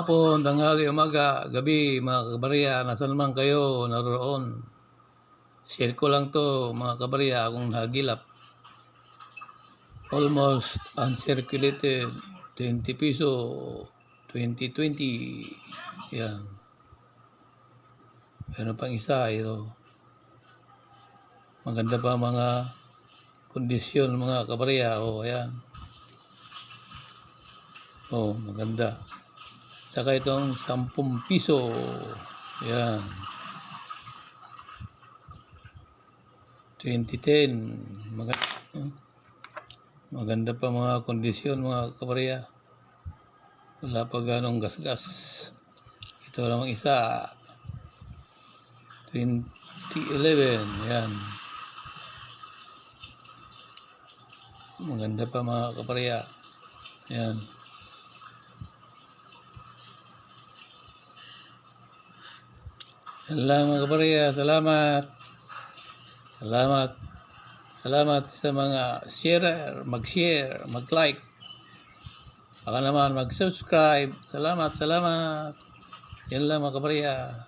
hapon, tanghali, umaga, gabi, mga kabarya, nasan man kayo naroon. Share ko lang to mga kabarya akong nagilap. Almost uncirculated, 20 piso, 2020. Yan. Meron pang isa ito. Maganda pa mga kondisyon mga kabarya. Ayan. Maganda. Saka itong 10 piso. Yan. 2010. Maganda pa mga kondisyon mga kabarya. Wala pa ganong gasgas. Ito namang isa. 2011. Yan. Maganda pa mga kabarya. Yan. Yan lang mga kabarya. Salamat. Salamat sa mga sharer, mag-share, mag-like. Baka naman mag-subscribe. Salamat. Yan lang mga kabarya.